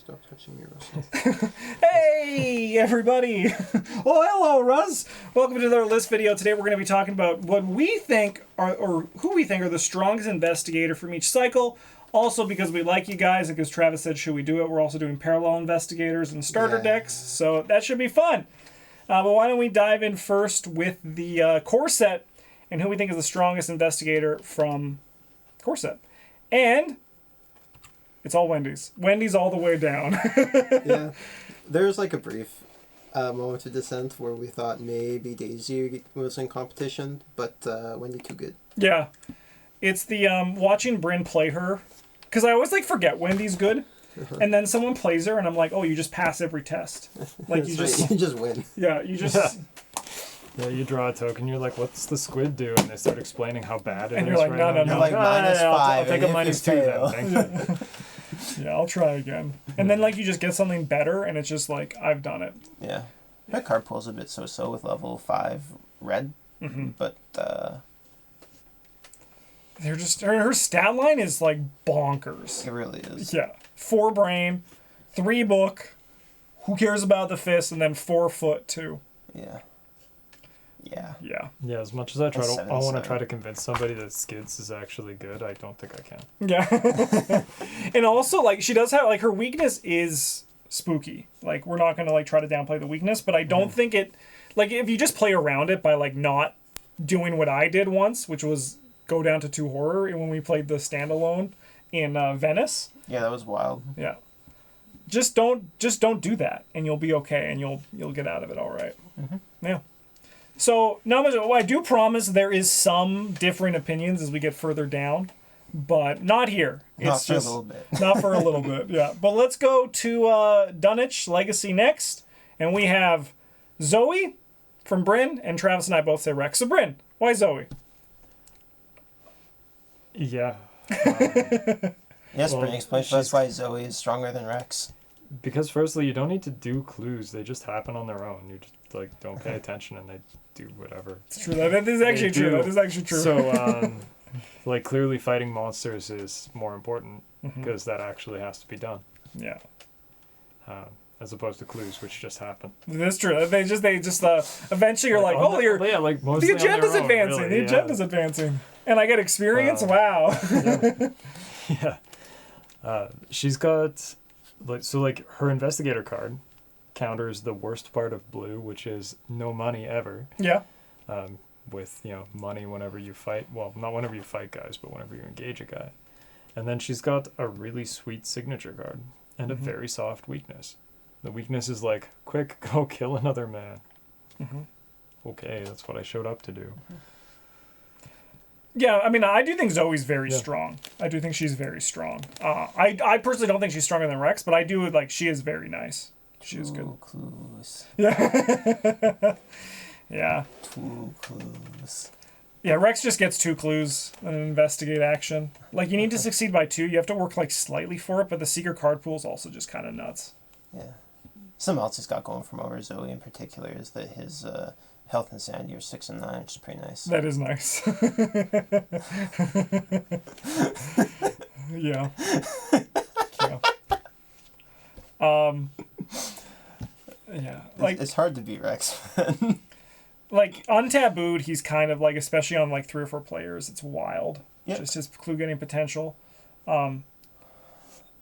Stop touching me, Russell. Hey, everybody! Well, hello, Russ! Welcome to another list video. Today we're going to be talking about what we think are, or who we think are the strongest investigator from each cycle. Also, because we like you guys, and because Travis said, should we do it, we're also doing parallel investigators and starter decks, so that should be fun. But why don't we dive in first with the Corset, and who we think is the strongest investigator from Corset. And it's all Wendy's. Wendy's all the way down. Yeah. There's like a brief moment of dissent where we thought maybe Daisy was in competition, but Wendy too good. Yeah. It's the watching Bryn play her, because I always like forget Wendy's good, and then someone plays her and I'm like, oh, you just pass every test. Like you just you just win. Yeah, you just Yeah, you draw a token, you're like, what's the squid do? And they start explaining how bad it And is you're like, right no, now. no, You're no. like, Like, I'll -5, take a and if -2 you then. Thank you. yeah, I'll try again. And then like you just get something better and it's just like, I've done it. Yeah. Her card pool's a bit so-so with level 5 red, but They're just her stat line is like bonkers. it really is. Yeah. 4 brain, 3 book, who cares about the fist, and then 4 foot too. Yeah. Yeah. Yeah. Yeah, as much as I That's want to 7-7. try to convince somebody that Skids is actually good, I don't think I can. Yeah. And also, like, she does have, like, her weakness is spooky. Like, we're not going to, like, try to downplay the weakness, but I don't think it, like, if you just play around it by, like, not doing what I did once, which was go down to 2 horror when we played the standalone in Venice. Yeah, that was wild. Yeah. Just don't do that, and you'll be okay, and you'll get out of it all right. Yeah. So, not much. Well, I do promise there is some differing opinions as we get further down, but not here. Not It's for just a little bit. not for a little bit. Yeah. But let's go to Dunwich Legacy next, and we have Zoe from Bryn, and Travis and I both say Rex. So Bryn, why Zoe? Yeah. Yes, Well, Bryn, explain to us why Zoe is stronger than Rex. Because firstly, you don't need to do clues. They just happen on their own. You just, like, don't pay attention and they do whatever. It's true. That is actually They true. do. That is actually true. So, like, clearly fighting monsters is more important because that actually has to be done. Yeah. As opposed to clues, which just happen. That's true. They just eventually you're like, oh, you're yeah, like the mostly on their agenda's own, advancing. really, The agenda's advancing. And I get experience? Wow. Yeah. She's got, like, her investigator card counters the worst part of blue, which is no money ever. Yeah. With, money whenever you fight. Well, not whenever you fight guys, but whenever you engage a guy. And then she's got a really sweet signature card and a very soft weakness. The weakness is like, quick, go kill another man. Okay, that's what I showed up to do. Yeah, I mean, I do think Zoe's very strong. I do think she's very strong. I personally don't think she's stronger than Rex, but I do, like, she is very nice. She is good. Clues. Yeah. Yeah. 2 clues. Yeah, Rex just gets 2 clues in an investigate action. Like, you need to succeed by 2. You have to work, like, slightly for it, but the secret card pool is also just kind of nuts. Yeah. Something else he's got going from over Zoe in particular is that his health and sanity are 6 and 9, which is pretty nice. That is nice. Yeah. Yeah. Like, it's hard to beat Rex. like untabooed, he's kind of like, especially on like 3 or 4 players, it's wild. Yep. Just his clue getting potential.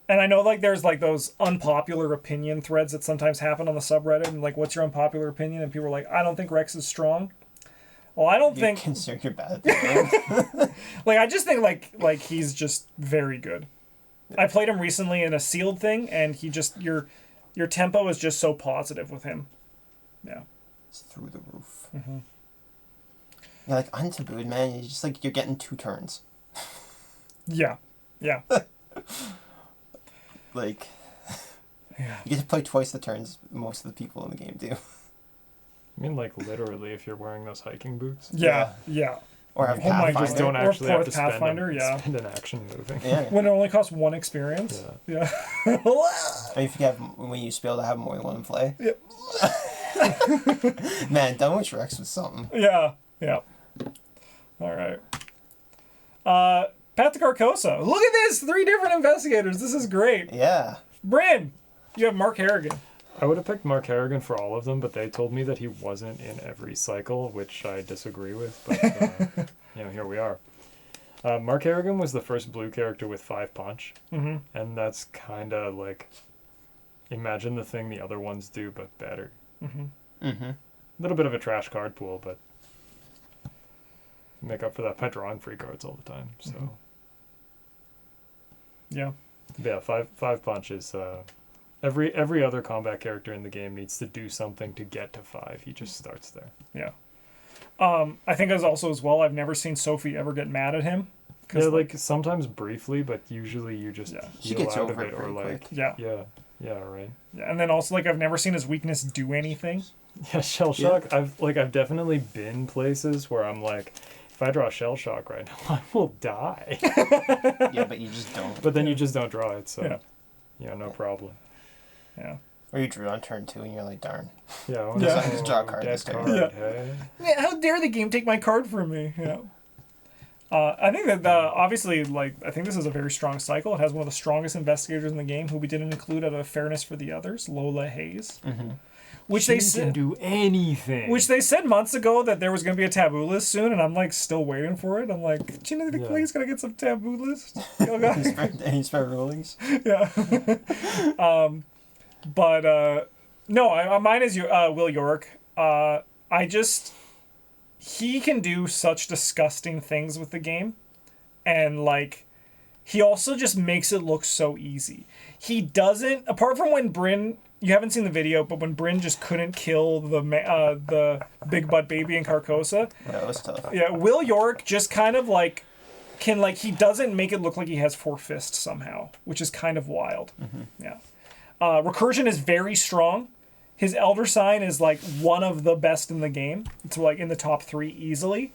And I know like there's like those unpopular opinion threads that sometimes happen on the subreddit, and like, what's your unpopular opinion? And people are like, I don't think Rex is strong. Well, I don't think. Consider you're bad at the game. Like, I just think like he's just very good. I played him recently in a sealed thing, and he just your tempo is just so positive with him. Yeah. It's through the roof. Yeah, like untabooed, man. You're just like, you're getting 2 turns. Yeah. Yeah. Like, Yeah. you get to play twice the turns most of the people in the game do. I mean, like, literally, if you're wearing those hiking boots. Yeah. Yeah. Or have Oh my Pathfinder. Just don't Or actually have to Pathfinder, yeah. spend an action moving. Yeah. When it only costs 1 experience. Yeah. I mean, if you have, when you spell to have more than 1 in play. Yep. Man, Dunwich Rex was something. Yeah. Yeah. All right. Path to Arcosa. Look at this! 3 different investigators. This is great. Yeah. Bryn, You have Mark Harrigan. I would have picked Mark Harrigan for all of them, but they told me that he wasn't in every cycle, which I disagree with. But here we are. Mark Harrigan was the first blue character with 5 punch, Mm-hmm. and that's kind of like, imagine the thing the other ones do, but better. Mm-hmm. Mm-hmm. A little bit of a trash card pool, but make up for that by drawing free cards all the time. So Mhm. Yeah. yeah, five punch is every other combat character in the game needs to do something to get to 5. He just starts there. Yeah. I think as well, I've never seen Sophie ever get mad at him. Yeah, like sometimes briefly, but usually you just Yeah. She heal gets out over of it it, or pretty like quick. Yeah. yeah, right. Yeah. And then also, like, I've never seen his weakness do anything. Yeah, shell shock. I've definitely been places where I'm like, if I draw shell shock right now, I will die. Yeah, but you just don't. But then you just don't draw it, so Yeah. no problem. Yeah. Or you drew on turn 2 and you're like, darn. Yeah, well, Yeah. I just draw a card dead instead. card, Yeah. hey? Yeah, how dare the game take my card from me? Yeah. I think that obviously, like, I think this is a very strong cycle. It has one of the strongest investigators in the game, who we didn't include out of fairness for the others, Lola Hayes, Mm-hmm. which She they can said, do anything. which they said months ago that there was going to be a taboo list soon, and I'm like still waiting for it. I'm like, do you know the Yeah. Clay's gonna get some taboo list? Oh, God. He's for rulings. Yeah. But no, mine is Will York. He can do such disgusting things with the game, and like, he also just makes it look so easy. He doesn't, apart from when Bryn. You haven't seen the video, but when Bryn just couldn't kill the big butt baby in Carcosa. That was tough. Yeah, Will York just kind of like he doesn't make it look like he has 4 fists somehow, which is kind of wild. Mm-hmm. Yeah. Recursion is very strong. His Elder Sign is like one of the best in the game. It's like in the top 3 easily.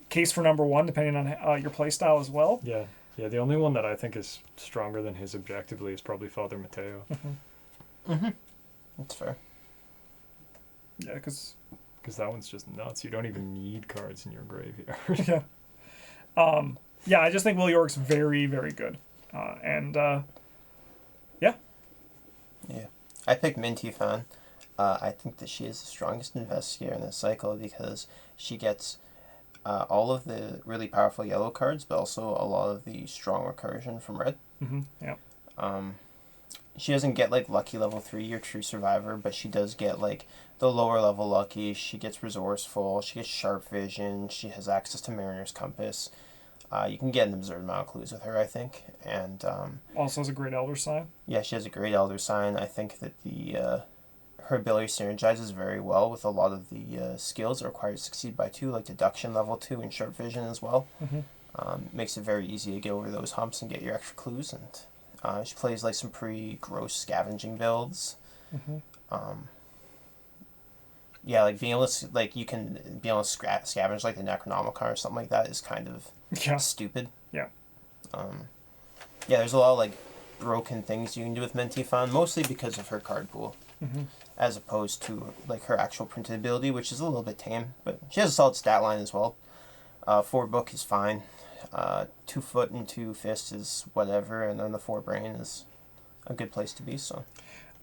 Case for number 1, depending on your playstyle as well. Yeah. The only one that I think is stronger than his objectively is probably Father Mateo. Mm-hmm. That's fair. Yeah, because That one's just nuts. You don't even need cards in your graveyard. yeah, I just think Will York's very, very good. Yeah. I picked Minty Fan. I think that she is the strongest investigator in this cycle because she gets all of the really powerful yellow cards, but also a lot of the strong recursion from red. Mm-hmm. Yeah. She doesn't get like lucky level 3 or true survivor, but she does get like the lower level lucky. She gets resourceful. She gets sharp vision. She has access to Mariner's Compass. You can get an absurd amount of clues with her, I think. And Also has a great Elder Sign. yeah, she has a great Elder Sign. I think that her ability synergizes very well with a lot of the skills that are required to succeed by 2, like deduction level 2 and sharp vision as well. Mm-hmm. Makes it very easy to get over those humps and get your extra clues. And she plays like some pretty gross scavenging builds. Mm-hmm. Yeah, like being able to you can be able to scavenge like the Necronomicon or something like that is kind of Yeah. stupid. Yeah. Yeah, there's a lot of like broken things you can do with Minty Fan, mostly because of her card pool, Mm-hmm. as opposed to like her actual printed ability, which is a little bit tame. But she has a solid stat line as well. 4 book is fine. 2 foot and 2 fists is whatever, and then the 4 brain is a good place to be. So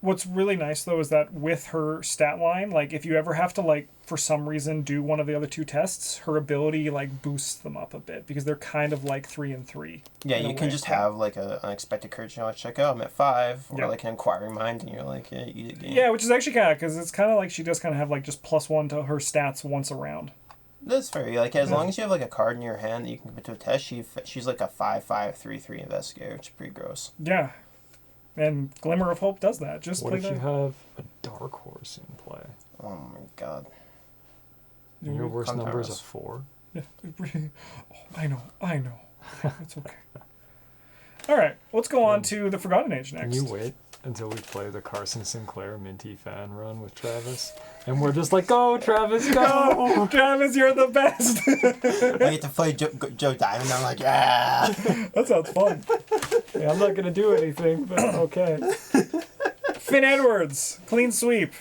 What's really nice though is that with her stat line, like if you ever have to like for some reason do one of the other 2 tests, her ability like boosts them up a bit because they're kind of like 3 and 3. yeah, in a you can way. just have like a unexpected courage. You're like, check out, I'm at 5, or Yeah. like an inquiring mind, and you're like, yeah, eat it game. Yeah, which is actually kind of because it's kind of like she does kind of have like just +1 to her stats once around. That's fair. Like as Yeah. long as you have like a card in your hand that you can put to a test, she's like a 5/5/3/3 investigator, which is pretty gross. Yeah, and Glimmer of Hope does that. Just What play if you that. have a dark horse in play? Oh my god. And your worst number is a Contaros. 4? Yeah, I know. It's okay. All right, let's go on to the Forgotten Age next. Can you wait until we play the Carson Sinclair Minty Fan run with Travis? And we're just like, go, Travis, go! Oh, Travis, you're the best. I get to play Joe Diamond. I'm like, yeah. That sounds fun. Hey, I'm not going to do anything, but okay. Finn Edwards, clean sweep.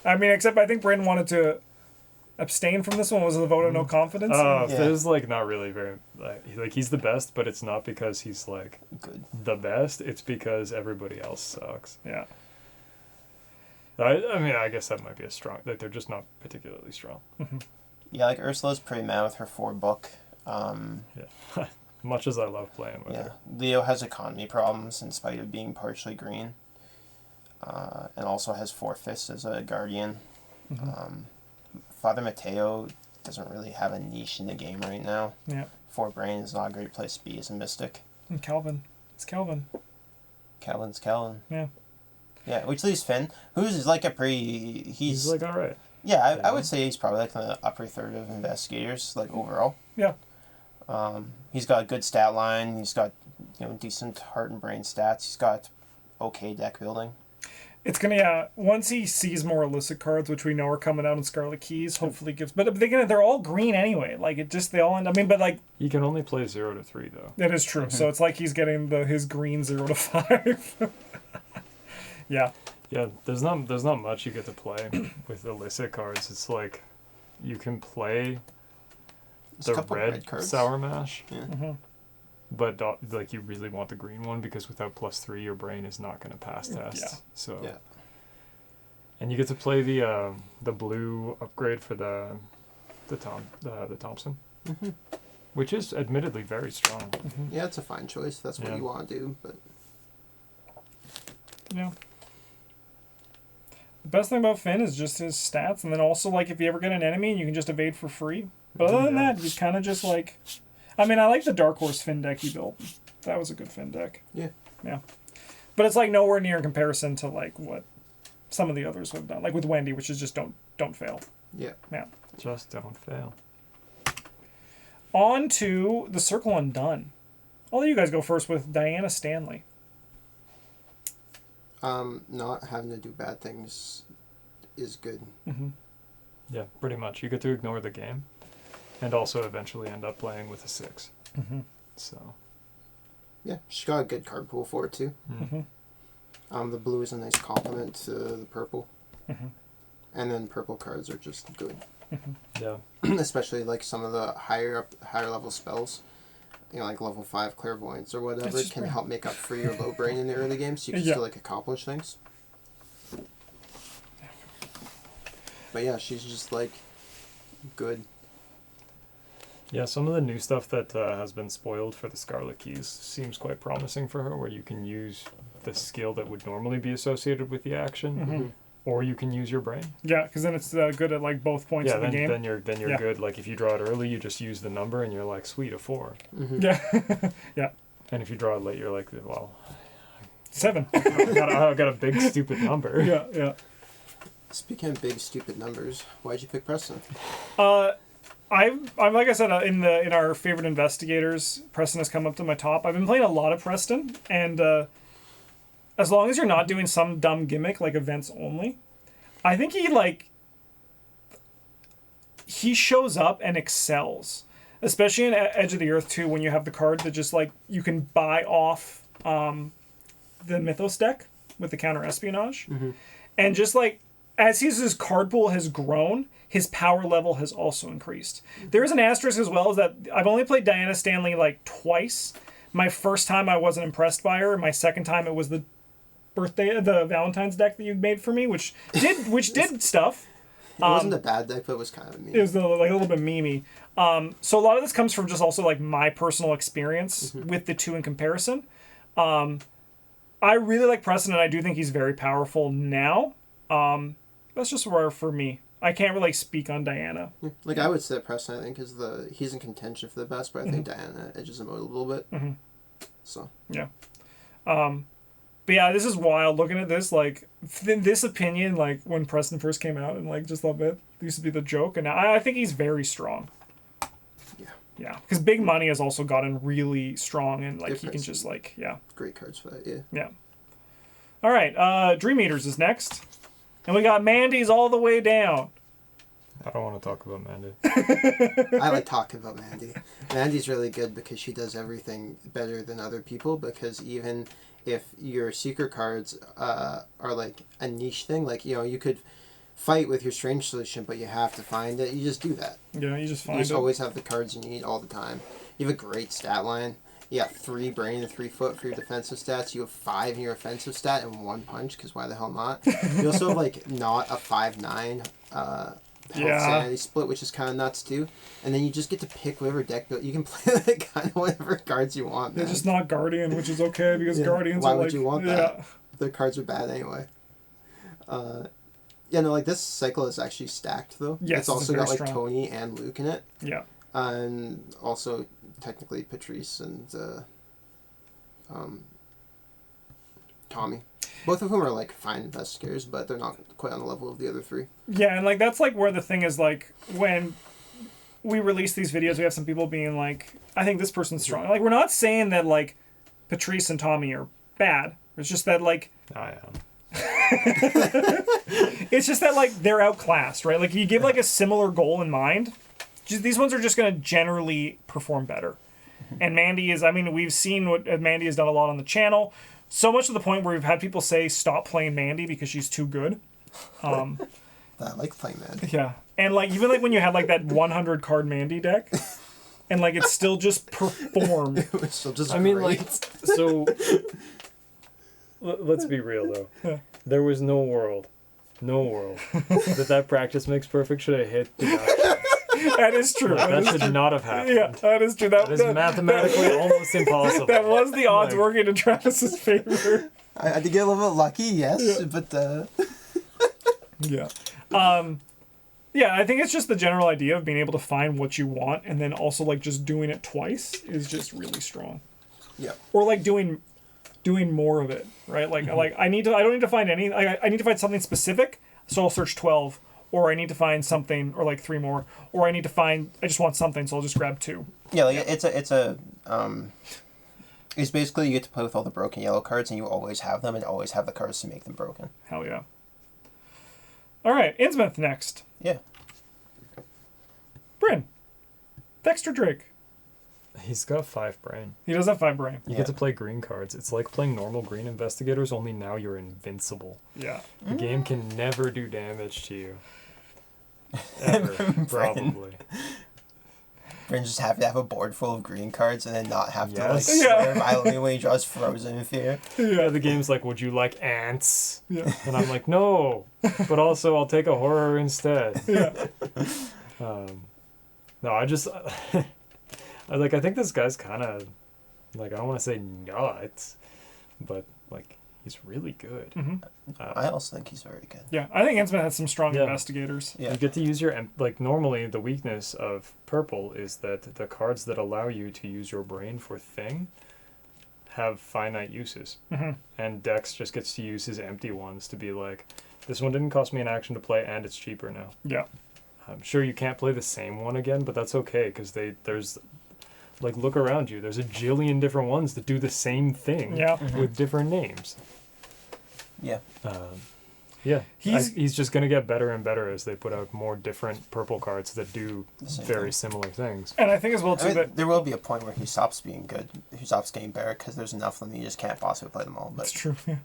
I mean, except I think Brandon wanted to abstain from this one. Was it the vote of no confidence? Yeah. There's like not really very, like he's the best, but it's not because he's like Good. the best. It's because everybody else sucks. Yeah. I mean, I guess that might be a strong. Like they're just not particularly strong. Yeah, like Ursula's pretty mad with her 4-book. Yeah. Much as I love playing with her. Leo has economy problems in spite of being partially green. And also has 4 fists as a guardian. Father Mateo doesn't really have a niche in the game right now. Yeah. 4 brain is not a great place to be as a mystic. And Calvin. It's Calvin. Calvin's Calvin. Yeah. Yeah, which leaves Finn, who's like a pretty... He's like, all right. Yeah, I would say he's probably like in the upper third of investigators, like overall. Yeah. He's got a good stat line. He's got, decent heart and brain stats. He's got okay deck building. It's gonna, once he sees more illicit cards, which we know are coming out in Scarlet Keys, hopefully gives. But they're all green anyway. Like they all end. I mean, but like he can only play 0 to 3 though. That is true. So it's like he's getting his green 0 to 5. Yeah. Yeah, there's not much you get to play with illicit cards. It's like you can play the red Sour Mash. Yeah. But like you really want the green one because without +3 your brain is not going to pass tests. Yeah. So yeah. And you get to play the blue upgrade for the Thompson. Which is admittedly very strong. Yeah, it's a fine choice. That's what you want to do, but yeah. The best thing about Finn is just his stats, and then also like if you ever get an enemy, you can just evade for free. But other than that, he's kind of just like, I mean, I like the Dark Horse Finn deck he built. That was a good Finn deck. Yeah. Yeah. But it's like nowhere near in comparison to like what some of the others have done, like with Wendy, which is just don't fail. Yeah. Yeah. Just don't fail. On to the Circle Undone. I'll let you guys go first with Diana Stanley. Not having to do bad things is good. Yeah, pretty much. You get to ignore the game, and also eventually end up playing with a 6. So. Yeah, she's got a good card pool for it too. The blue is a nice complement to the purple, and then purple cards are just good. Yeah. Especially like some of the higher level spells. Like level 5 clairvoyance or whatever can help make up for your low brain in the early game, so you can still like accomplish things. But yeah, she's just like good. Yeah, some of the new stuff that has been spoiled for the Scarlet Keys seems quite promising for her, where you can use the skill that would normally be associated with the action, or you can use your brain. Yeah, because then it's good at like both points of the game. Then you're good. Like if you draw it early, you just use the number, and you're like, sweet, a 4. Yeah, yeah. And if you draw it late, you're like, well, 7. I got a big stupid number. Yeah, yeah. Speaking of big stupid numbers, why'd you pick Preston? I'm like I said in our favorite investigators, Preston has come up to my top. I've been playing a lot of Preston, and as long as you're not doing some dumb gimmick like events only, I think he shows up and excels, especially in Edge of the Earth too, when you have the cards that just like you can buy off the Mythos deck with the counter espionage, and just like as his card pool has grown, his power level has also increased. There is an asterisk as well, is that I've only played Diana Stanley like twice. My first time I wasn't impressed by her. My second time it was the Valentine's deck that you made for me, which did stuff. It wasn't a bad deck, but it was kind of meme. It was like a little bit memey. So a lot of this comes from just also like my personal experience with the two in comparison. I really like Preston, and I do think he's very powerful now. That's just rare for me. I can't really speak on Diana. Like I would say Preston, I think he's in contention for the best, but I think Diana edges him out a little bit. So yeah. But yeah, this is wild. Looking at this, like this opinion, like when Preston first came out, and like just love it. Used to be the joke, and now I think he's very strong. Yeah. Yeah, because Big Money has also gotten really strong, and like he can just like great cards for that. Yeah. Yeah. All right, Dream Eaters is next, and we got Mandy's all the way down. I don't want to talk about Mandy. I like talking about Mandy. Mandy's really good because she does everything better than other people, because even if your secret cards are like a niche thing, like you could fight with your strange solution, but you have to find it. You just do that. Yeah, you just find You it. always have the cards you need all the time. You have a great stat line. you got 3 brain and 3 foot for your defensive stats. You have 5 in your offensive stat and 1 punch, because why the hell not? You also have, like, not a 5/9 health sanity split, which is kind of nuts, too. And then you just get to pick whatever deck build. You can play, like, kind of whatever cards you want, man. They're just not Guardian, which is okay, because Guardians why are, like... would you want that? The cards are bad anyway. Yeah, no, like, this cycle is actually stacked, though. Yes, it's also got, like, strong. Tony and Luke in it. Yeah. And also, technically, Patrice and Tommy. Both of whom are, like, fine investigators, but they're not quite on the level of the other 3. Yeah, and, like, that's, like, where the thing is, like, when we release these videos, we have some people being like, I think this person's strong. Like, we're not saying that, like, Patrice and Tommy are bad. It's just that, like... I am. It's just that, like, they're outclassed, right? Like, you give, like, a similar goal in mind, these ones are just going to generally perform better. And Mandy is, I mean, we've seen what Mandy has done a lot on the channel, so much to the point where we've had people say, stop playing Mandy because she's too good. I like playing Mandy. Yeah. And, like, even, like, when you had, like, that 100 card Mandy deck, and, like, it still just performed. It was still just I mean, great. like, so... Let's be real, though. Yeah. There was no world that practice makes perfect should have hit the guy. That is true. That should not have happened. Yeah, that is true. That is mathematically almost impossible. That was the odds Like- working in Travis's favor. I had to get a little bit lucky, yes, but... Yeah. Yeah, I think it's just the general idea of being able to find what you want and then also, like, just doing it twice is just really strong. Yeah. Or, like, doing more of it, right? Like, I don't need to find any... I need to find something specific, so I'll search 12. Or I need to find something, or, like, 3 more. Or I need to find... I just want something, so I'll just grab 2. Yeah, like, it's basically you get to play with all the broken yellow cards, and you always have them, and always have the cards to make them broken. Hell yeah. All right, Innsmouth next. Yeah. Bryn. Dexter Drake. He's got 5 brain. He does have 5 brain. You get to play green cards. It's like playing normal green investigators, only now you're invincible. Yeah. The game can never do damage to you. Ever, probably. Bryn's just happy to have a board full of green cards and then not have to, like, Yes. swear violently when he draws Frozen in Fear. Yeah, the game's like, would you like ants? Yeah. And I'm like, no. But also, I'll take a horror instead. Yeah. No, I just... I think this guy's kind of... Like, I don't want to say nuts, but, like, he's really good. Mm-hmm. I also think he's very good. Yeah, I think Innsmouth has some strong investigators. Yeah. You get to use your... Like, normally, the weakness of purple is that the cards that allow you to use your brain for thing have finite uses. Mm-hmm. And Dex just gets to use his empty ones to be like, this one didn't cost me an action to play, and it's cheaper now. Yeah. I'm sure you can't play the same one again, but that's okay, because there's... Like, look around you. There's a jillion different ones that do the same thing with different names. Yeah. Yeah. He's He's just going to get better and better as they put out more different purple cards that do Same very thing. similar things. And I think as well, I too, mean, that... there will be a point where he stops being good. He stops getting better because there's enough of them you just can't possibly play them all. But That's true, yeah.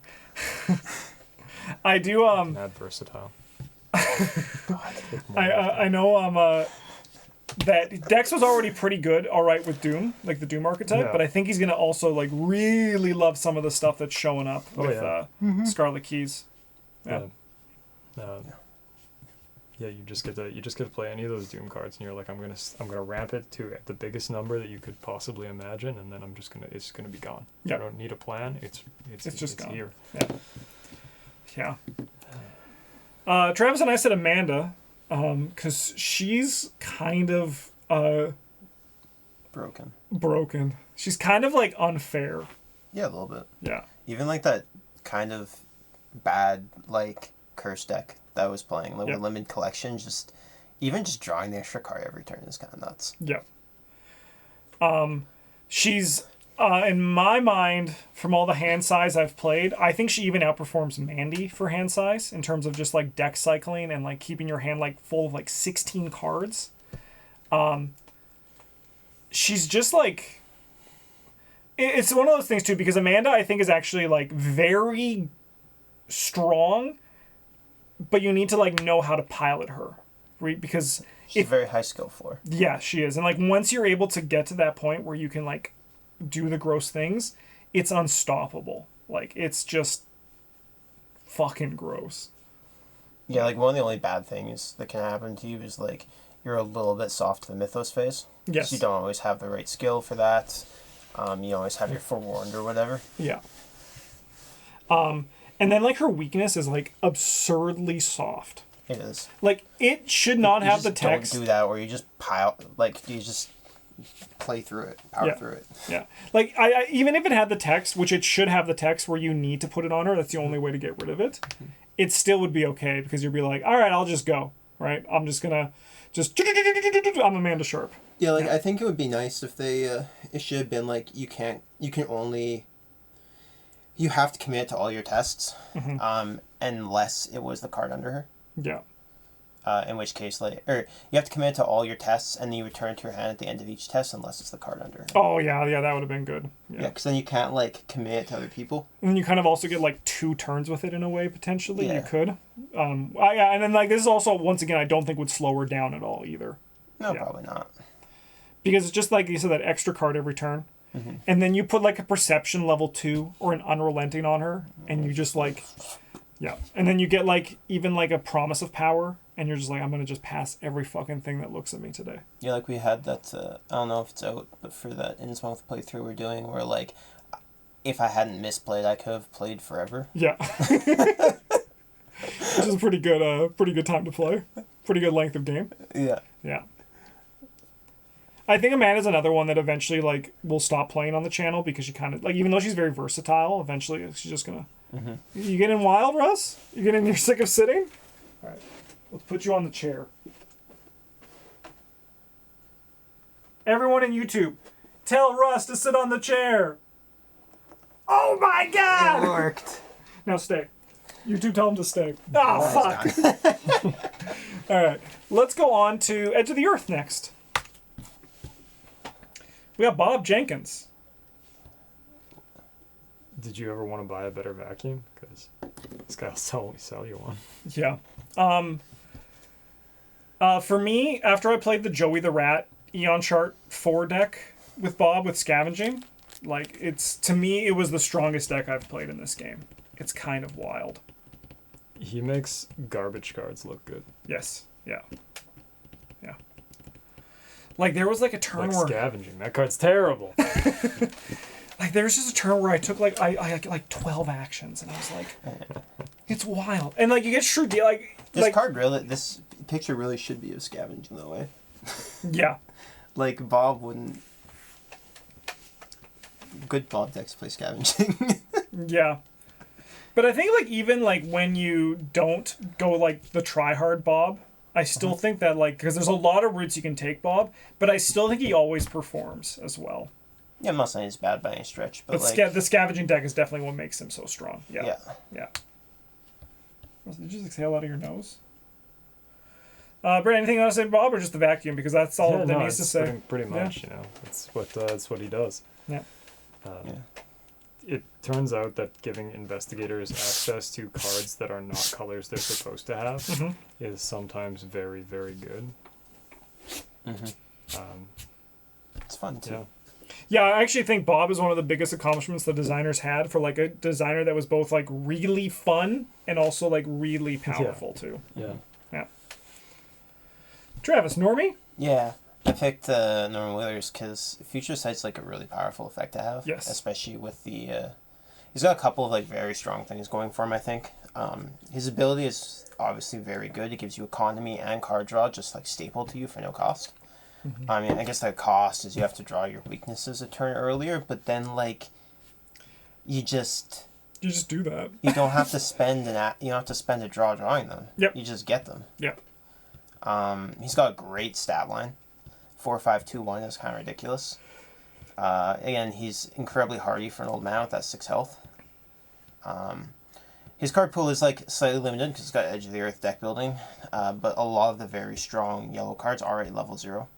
I do, Mad versatile. I know, that Dex was already pretty good, alright, with Doom, like the Doom archetype, Yeah. but I think he's gonna also, like, really love some of the stuff that's showing up Oh, with yeah. Scarlet Keys. Yeah. Yeah, you just get to play any of those Doom cards, and you're like, I'm gonna ramp it to the biggest number that you could possibly imagine, and then it's gonna be gone. Yeah. I don't need a plan. It's just gone. here. Yeah. Travis and I said Amanda, because she's kind of broken. She's kind of, like, unfair. yeah, a little bit. Yeah. Even like that kind of bad, like, curse deck that I was playing, like, with limited collection, just drawing the extra card every turn is kind of nuts. Yeah. She's, in my mind, from all the hand size I've played, I think she even outperforms Mandy for hand size in terms of just, like, deck cycling and, like, keeping your hand, like, full of, like, 16 cards. She's just, like... It's one of those things, too, because Amanda, I think, is actually, like, very strong, but you need to, like, know how to pilot her, right? Because... She's very high skill for. Yeah, she is. And, like, once you're able to get to that point where you can, like, do the gross things, it's unstoppable. Like, it's just fucking gross. Yeah, like one of the only bad things that can happen to you is like you're a little bit soft to the mythos phase. Yes. You don't always have the right skill for that. You always have your forewarned or whatever. Yeah. And then like her weakness is like absurdly soft. It is. Like it should not You have the just text. Don't do that, or you just pile like you just Play through it, power through it. Yeah. Like I even if it had the text, which it should have the text where you need to put it on her, that's the only way to get rid of it. It still would be okay because you'd be like, all right, I'll just go. Right? I'm just gonna I'm Amanda Sharp. Yeah, like I think it would be nice if they it should have been like you have to commit to all your tests, unless it was the card under her. Yeah. In which case, like, or you have to commit to all your tests, and then you return to your hand at the end of each test, unless it's the card under her. Oh yeah, that would have been good. Yeah, because then you can't like commit to other people. And then you kind of also get like 2 turns with it in a way potentially. Yeah. You could. Yeah, and then like this is also once again I don't think would slow her down at all either. No, Yeah. probably not. Because it's just like you said, that extra card every turn. And then you put like a perception level 2 or an unrelenting on her, and you just like, yeah. And then you get like even like a promise of power, and you're just like, I'm gonna just pass every fucking thing that looks at me today. Yeah, like we had that. I don't know if it's out, but for that Innsmouth playthrough we're doing, where like, if I hadn't misplayed, I could have played forever. Yeah. Which is a pretty good time to play. Pretty good length of game. Yeah. Yeah. I think Amanda's another one that eventually like will stop playing on the channel because she kind of like, even though she's very versatile, eventually she's just gonna. You getting wild, Russ? You getting you're sick of sitting? All right, let's put you on the chair. Everyone in YouTube, tell Russ to sit on the chair. Oh my God! It worked. Now stay. YouTube, tell him to stay. Oh fuck! All right, let's go on to Edge of the Earth next. We got Bob Jenkins. Did you ever want to buy a better vacuum? Because this guy will sell you one. Yeah. For me, after I played the Joey the Rat Eon Chart 4 deck with Bob with scavenging, like to me it was the strongest deck I've played in this game. It's kind of wild. He makes garbage cards look good. Yes. Yeah. Yeah. Like there was like a turn Like where scavenging. That card's terrible. like there was just a turn where I took like I had like 12 actions and I was like, it's wild. And like you get shrewd like This picture really should be of scavenging that way. Yeah. Like Bob wouldn't. Good Bob decks play scavenging. Yeah. But I think like even like when you don't go like the try hard Bob, I still think that like because there's a lot of routes you can take Bob, but I still think he always performs as well. Yeah, I'm not saying it's bad by any stretch, but like the scavenging deck is definitely what makes him so strong. Yeah. Yeah. Did you just exhale out of your nose? Brent, anything you want to say, Bob, or just the vacuum? Because that's all that needs to say. Pretty much, you know, that's what he does. Yeah. It turns out that giving investigators access to cards that are not colors they're supposed to have is sometimes very, very good. it's fun too. Yeah. Yeah, I actually think Bob is one of the biggest accomplishments the designers had for like a designer that was both like really fun and also like really powerful too. Yeah. Yeah. Travis, Normie? Yeah, I picked Norman Withers because Future Sight's like a really powerful effect to have. Yes. Especially with the... he's got a couple of like very strong things going for him, I think. His ability is obviously very good. It gives you economy and card draw just like staple to you for no cost. I mean, I guess the cost is you have to draw your weaknesses a turn earlier, but then like you just do that. you don't have to spend you don't have to spend a draw drawing them. Yep. You just get them. Yep. He's got a great stat line. 4-5-2-1 is kind of ridiculous. Again, he's incredibly hardy for an old man with that 6 health. His card pool is like slightly limited because it's got Edge of the Earth deck building, but a lot of the very strong yellow cards are at level 0.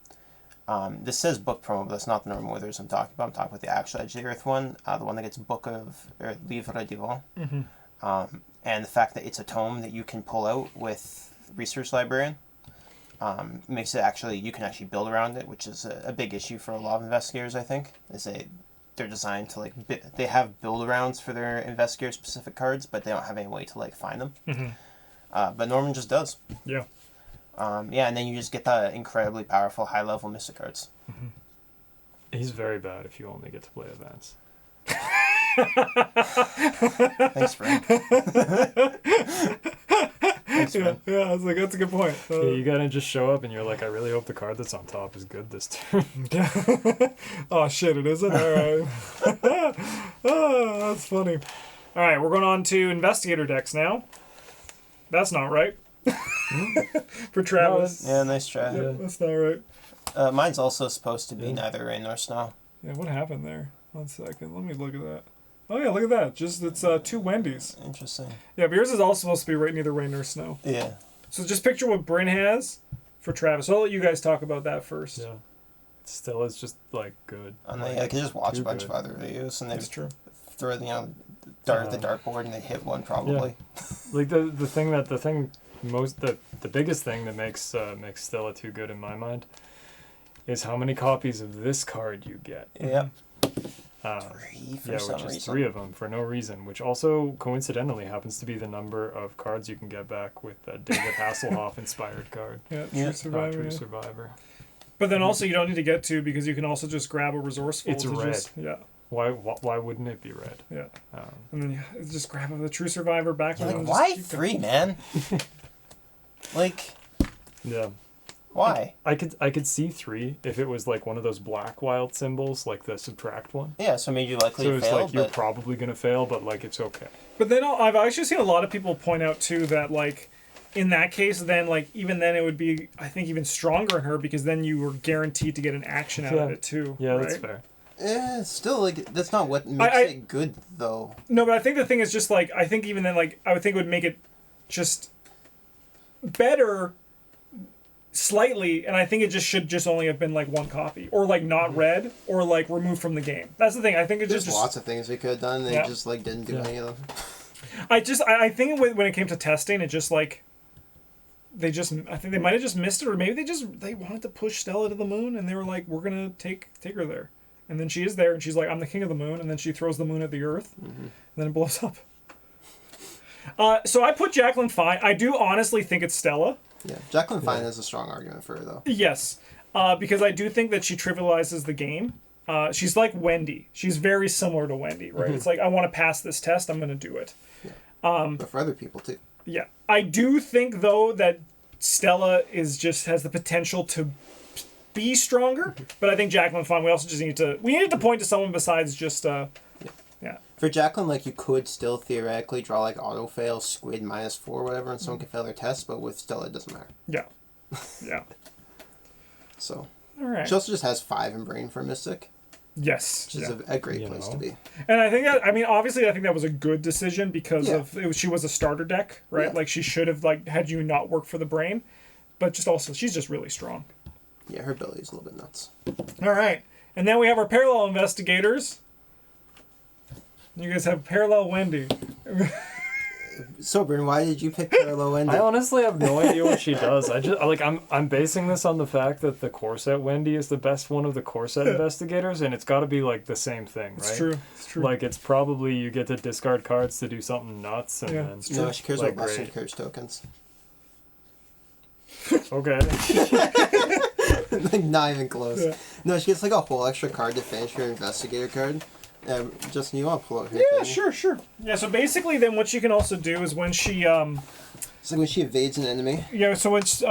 This says book promo, but that's not the Norman Withers I'm talking about. I'm talking about the actual Edge of the Earth one, the one that gets Book of or Livre Divin. And the fact that it's a tome that you can pull out with Research Librarian makes it actually, you can actually build around it, which is a big issue for a lot of investigators, I think. they're designed to like they have build arounds for their investigator specific cards, but they don't have any way to like find them. But Norman just does. Yeah. Yeah, and then you just get the incredibly powerful high level mystic cards. He's very bad if you only get to play events. Thanks, friend. Thanks, friend. Yeah, I was like, that's a good point. Yeah, you gotta just show up and you're like, I really hope the card that's on top is good this turn. Oh shit, it isn't? Alright. Oh, that's funny. Alright, we're going on to investigator decks now. That's not right. For Travis. Yeah, nice try. Yeah, that's not right. Mine's also supposed to be neither rain nor snow. Yeah, what happened there? 1 second. Let me look at that. Oh yeah, look at that. Just it's 2 Wendy's. Interesting. Yeah, but yours is also supposed to be neither rain nor snow. Yeah. So just picture what Bryn has for Travis. I'll let you guys talk about that first. Yeah. Still, it's just like good. And then I could just watch Too a bunch good. of other videos and they That's true. throw dart at the dartboard and they hit one probably. Like the biggest thing that makes Stella too good in my mind is how many copies of this card you get. Yeah. 3 for some which is reason. 3 of them for no reason, which also coincidentally happens to be the number of cards you can get back with a David Hasselhoff inspired card. Yeah, Yeah. True Survivor. True Yeah. Survivor. But then also you don't need to get 2 because you can also just grab a resourceful. It's to red. Yeah. Why wouldn't it be red? Yeah. Um, And then just grab the True Survivor back. You're and like, just why keep going. 3, man? Like, yeah. why? I could see 3 if it was like one of those black wild symbols, like the subtract one. Yeah, so it made you likely So to it's fail, like you're but probably gonna fail, but like it's okay. But then I've actually seen a lot of people point out too that like in that case then like even then it would be I think even stronger in her because then you were guaranteed to get an action out of it too. Yeah, right? that's fair. Still, like, that's not what makes it good, though. No, but I think the thing is just like I think even then like I would think it would make it just better slightly, and I think it just should just only have been like 1 copy or like not read or like removed from the game. That's the thing. I think it There's just lots of things they could have done. They Yeah. just, like, didn't do any of them. I think when it came to testing, it just like I think they might have just missed it, or maybe they wanted to push Stella to the moon, and they were like, we're gonna take her there, and then she is there, and she's like, I'm the king of the moon, and then she throws the moon at the earth, and then it blows up. So I put Jacqueline Fine. I do honestly think it's Stella. Yeah. Jacqueline Fine has a strong argument for her, though. Yes, because I do think that she trivializes the game. She's like Wendy. She's very similar to Wendy, right? It's like, I want to pass this test, I'm going to do it. But for other people, too. Yeah. I do think, though, that Stella has the potential to be stronger, but I think Jacqueline Fine, we also just needed to point to someone besides just, yeah. For Jacqueline, like, you could still theoretically draw, like, auto-fail, squid, -4, whatever, and someone can fail their test, but with Stella, it doesn't matter. Yeah. Yeah. So. All right. She also just has 5 in Brain for Mystic, Yes. which is Yeah. a great place to be. And I think obviously I think that was a good decision because Yeah. she was a starter deck, right? Yeah. Like she should have like had you not work for the brain, but just also she's just really strong. Yeah, her ability is a little bit nuts. All right. And then we have our parallel investigators. You guys have parallel Wendy. So, Bryn, why did you pick Parallel Wendy? I honestly have no idea what she does. I'm basing this on the fact that the Corset Wendy is the best one of the Corset investigators, and it's got to be like the same thing, right? It's true. It's true. Like it's probably you get to discard cards to do something nuts, and Yeah, then it's No, she cares like, about Western great. Coach tokens. Okay. Like, not even close. Yeah. No, she gets like a whole extra card to finish her investigator card. Justin, you want to pull out her Yeah, thing? sure. Yeah, so basically then what she can also do is when she It's like when she evades an enemy. Yeah, so it's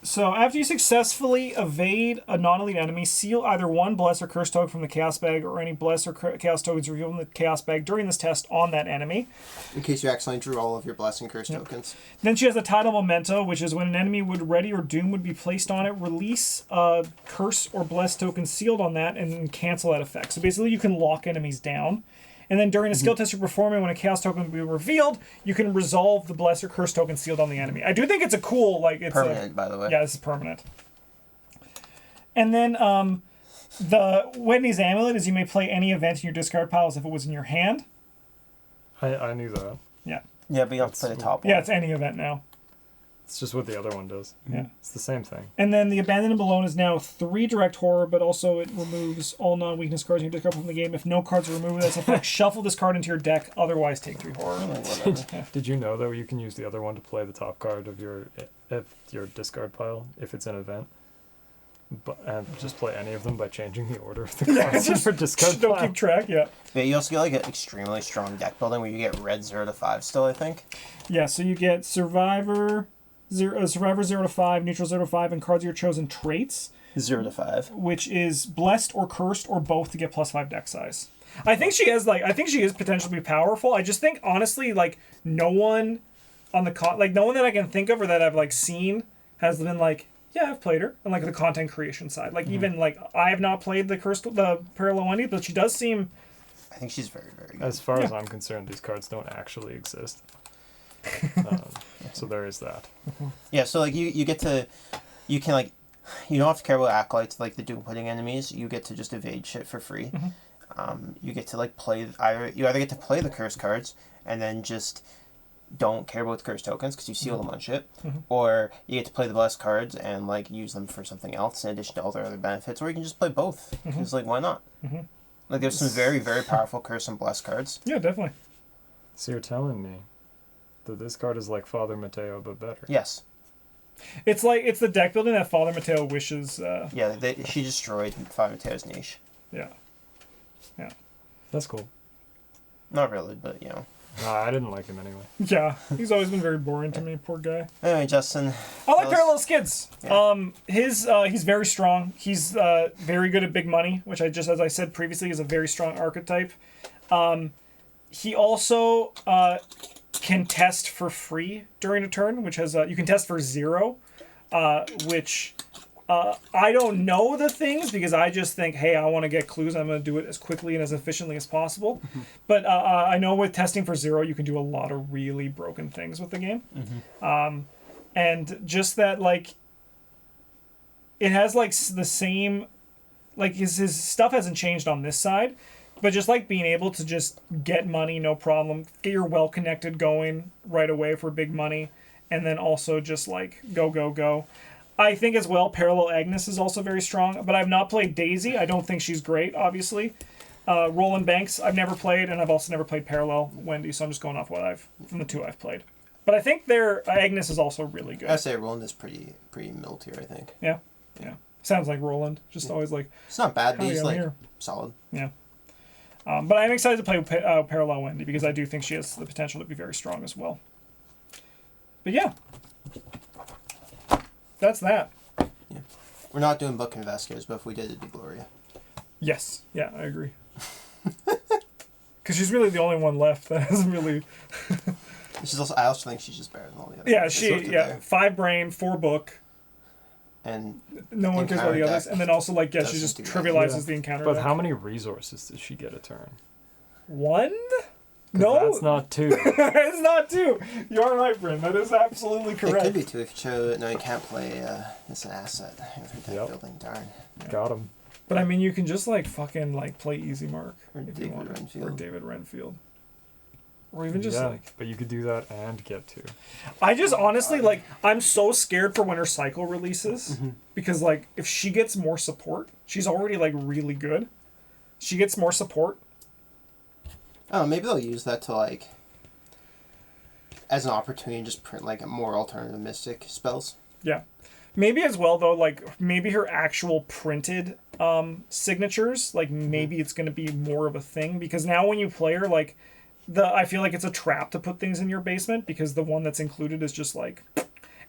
so after you successfully evade a non-elite enemy, seal either one bless or curse token from the chaos bag or any bless or chaos tokens revealed in the chaos bag during this test on that enemy. In case you accidentally drew all of your blessing curse tokens. Then she has the title memento, which is when an enemy would ready or doom would be placed on it, release a curse or bless token sealed on that and cancel that effect. So basically you can lock enemies down. And then during a skill test you're performing, when a chaos token will be revealed, you can resolve the bless or curse token sealed on the enemy. I do think it's a cool, like, it's Permanent, by the way. Yeah, this is permanent. And then the Wendy's amulet is you may play any event in your discard pile as if it was in your hand. I knew that. Yeah. Yeah, but you have to play the top one. Yeah, it's any event now. It's just what the other one does. Yeah. It's the same thing. And then the Abandoned and Below is now 3 direct horror, but also it removes all non-weakness cards you discard from the game. If no cards are removed, that's effect. Shuffle this card into your deck. Otherwise, take 3 horror. Did you know, though, you can use the other one to play the top card of your discard pile if it's an event? And just play any of them by changing the order of the cards in your discard Don't pile. keep track, yeah. Yeah, you also get like an extremely strong deck building where you get red 0 to 5 still, I think. Yeah, so you get Survivor 0 to 5, Neutral 0 to 5, and cards of your chosen traits, 0 to 5. which is blessed or cursed or both to get +5 deck size. I think she is potentially powerful. I just think honestly, like, no one on the no one that I can think of or that I've like seen has been like, yeah, I've played her on like the content creation side. Like even like I have not played the Parallel Wendy, but she does seem. I think she's very, very good. As far as I'm concerned, these cards don't actually exist. So there is that. Yeah, so like you get to, you can like, you don't have to care about acolytes like the doom pudding enemies. You get to just evade shit for free. You get to like play you either get to play the curse cards and then just don't care about the curse tokens because you seal them on shit, or you get to play the blessed cards and like use them for something else in addition to all their other benefits, or you can just play both. It's like, why not? Like there's some very, very powerful curse and blessed cards. Yeah, definitely. So you're telling me that this card is like Father Mateo, but better? Yes. It's the deck building that Father Mateo wishes. Yeah, she destroyed Father Mateo's niche. Yeah. Yeah. That's cool. Not really, but you know. I didn't like him anyway. Yeah, he's always been very boring to me, poor guy. Anyway, Justin. I like Parallel Skids. Yeah. He's very strong. He's very good at big money, which as I said previously, is a very strong archetype. He also can test for free during a turn, which has you can test for 0, which I don't know the things because I just think, hey, I want to get clues. I'm going to do it as quickly and as efficiently as possible. But I know with testing for 0, you can do a lot of really broken things with the game. And just that, like, it has like the same, like his stuff hasn't changed on this side, but just like being able to just get money, no problem, get your well connected going right away for big money, and then also just like go. I think as well, Parallel Agnes is also very strong, but I've not played Daisy. I don't think she's great, obviously. Roland Banks, I've never played, and I've also never played Parallel Wendy, so I'm just going off what from the 2 I've played. But I think Agnes is also really good. I'd say Roland is pretty middle tier, I think. Yeah. Sounds like Roland. Just always like. It's not bad, but Howdy, he's I'm like here. solid. Yeah. But I'm excited to play Parallel Wendy because I do think she has the potential to be very strong as well. But yeah. That's that. Yeah. We're not doing book investigators, but if we did, it'd be Gloria. Yes. Yeah, I agree. Because she's really the only one left that hasn't really. I also think she's just better than all the others. Yeah, 5 brain, 4 book. And no one cares about the others. And then also, like, she just trivializes the encounter. But deck. how many resources does she get a turn? 1? No. That's not 2. It's not 2. You're right, Bryn. That is absolutely correct. it could be 2 if you chose. No, you can't play as an asset. If you're deck building, darn. Got him. But I mean, you can just like fucking like play Easy Mark Or if you David want, Renfield. or David Renfield, or even just like. But you could do that and get 2. I just honestly like. I'm so scared for when her cycle releases because like if she gets more support, she's already like really good. She gets more support. Oh, maybe they'll use that to like as an opportunity to just print like more alternative mystic spells. Yeah. Maybe as well though, like maybe her actual printed signatures, like maybe it's going to be more of a thing because now when you play her, like I feel like it's a trap to put things in your basement because the one that's included is just like,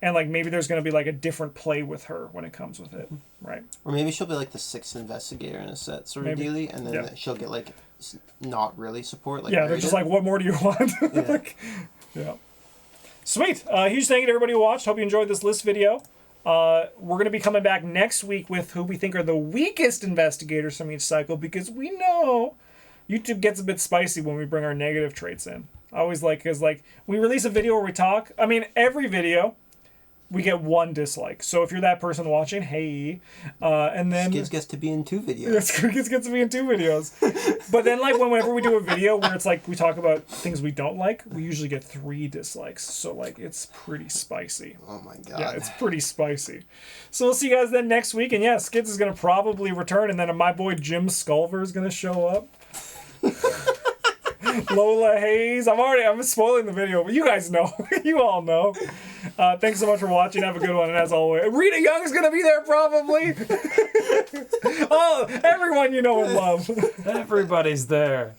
and like maybe there's going to be like a different play with her when it comes with it, right? Or maybe she'll be like the 6th investigator in a set sort of dealy, and then she'll get like not really support. Like they're just like, what more do you want? Yeah. Sweet. Huge thank you to everybody who watched. Hope you enjoyed this list video. We're going to be coming back next week with who we think are the weakest investigators from each cycle because we know YouTube gets a bit spicy when we bring our negative traits in. I always like, because like we release a video where we talk. I mean, every video, we get 1 dislike. So if you're that person watching, hey. And then Skids gets to be in 2 videos. Skids gets to be in 2 videos. But then, like, whenever we do a video where it's like we talk about things we don't like, we usually get 3 dislikes. So, like, it's pretty spicy. Oh my god. Yeah, it's pretty spicy. So we'll see you guys then next week. And yeah, Skids is going to probably return. And then my boy Jim Sculver is going to show up. Lola Hayes. I'm spoiling the video, but you guys know. You all know. Thanks so much for watching. Have a good one. And as always, Rita Young's going to be there probably. Oh, everyone you know and love. Everybody's there.